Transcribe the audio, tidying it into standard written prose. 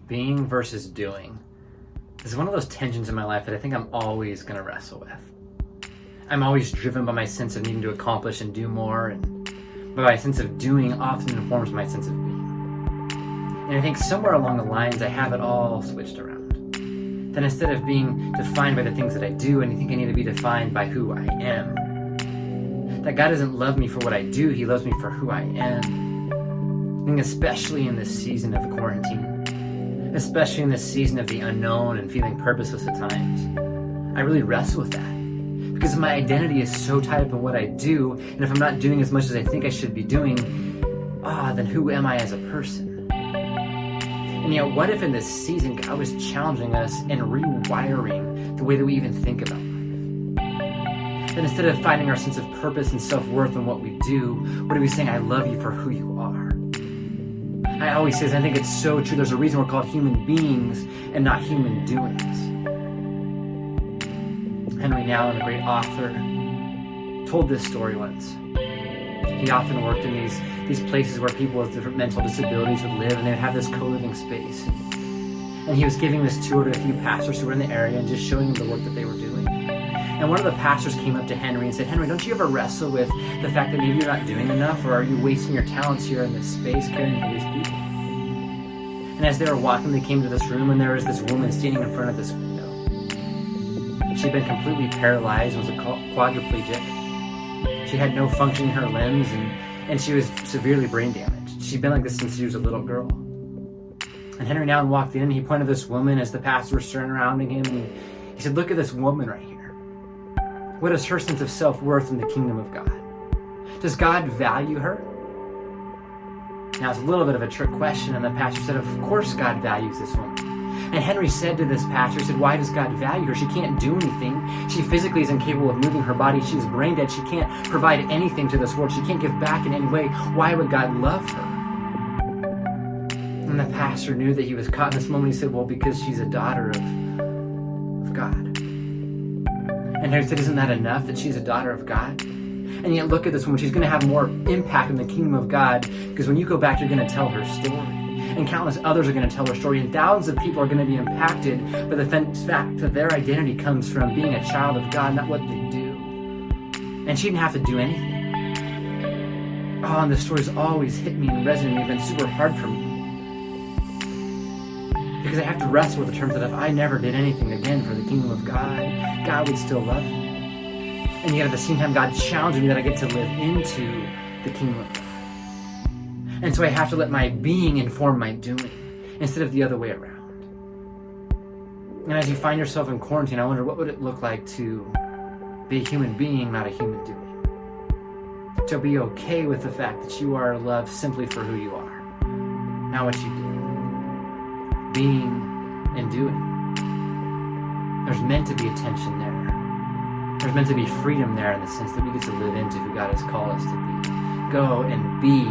being versus doing is one of those tensions in my life that I think I'm always going to wrestle with. I'm always driven by my sense of needing to accomplish and do more, but my sense of doing often informs my sense of being. And I think somewhere along the lines I have it all switched around. Then instead of being defined by the things that I do, I think I need to be defined by who I am. That God doesn't love me for what I do, He loves me for who I am. I think especially in this season of quarantine, especially in this season of the unknown and feeling purposeless at times, I really wrestle with that. Because my identity is so tied up in what I do, and if I'm not doing as much as I think I should be doing, then who am I as a person? And yet, what if in this season God was challenging us and rewiring the way that we even think about life? That instead of finding our sense of purpose and self-worth in what we do, what are we saying? I love you for who you are. I always say this, I think it's so true. There's a reason we're called human beings and not human doings. Henry Nouwen, a great author, told this story once. He often worked in these places where people with different mental disabilities would live, and they would have this co-living space. And he was giving this tour to a few pastors who were in the area and just showing them the work that they were doing. And one of the pastors came up to Henry and said, Henry, don't you ever wrestle with the fact that maybe you're not doing enough, or are you wasting your talents here in this space caring for these people? And as they were walking, they came to this room, and there was this woman standing in front of this window. She'd been completely paralyzed, was a quadriplegic. She had no function in her limbs, and she was severely brain damaged. She'd been like this since she was a little girl. And Henry Nouwen walked in, and he pointed to this woman as the pastor was surrounding him, and he said, look at this woman right here. What is her sense of self-worth in the kingdom of God? Does God value her? Now, it's a little bit of a trick question, and the pastor said, of course God values this woman. And Henry said to this pastor, he said, why does God value her? She can't do anything. She physically is incapable of moving her body. She's brain dead. She can't provide anything to this world. She can't give back in any way. Why would God love her? And the pastor knew that he was caught in this moment. He said, well, because she's a daughter of God. And Henry said, isn't that enough that she's a daughter of God? And yet look at this woman. She's going to have more impact in the kingdom of God, because when you go back, you're going to tell her story. And countless others are going to tell her story, and thousands of people are going to be impacted by the fact that their identity comes from being a child of God, not what they do. And she didn't have to do anything. And the stories always hit me and resonate. They've been super hard for me. Because I have to wrestle with the terms that if I never did anything again for the kingdom of God, God would still love me. And yet at the same time, God challenged me that I get to live into the kingdom of God. And so I have to let my being inform my doing instead of the other way around. And as you find yourself in quarantine, I wonder, what would it look like to be a human being, not a human doing? To be okay with the fact that you are loved simply for who you are, not what you do. Being and doing. There's meant to be a tension there. There's meant to be freedom there in the sense that we get to live into who God has called us to be. Go and be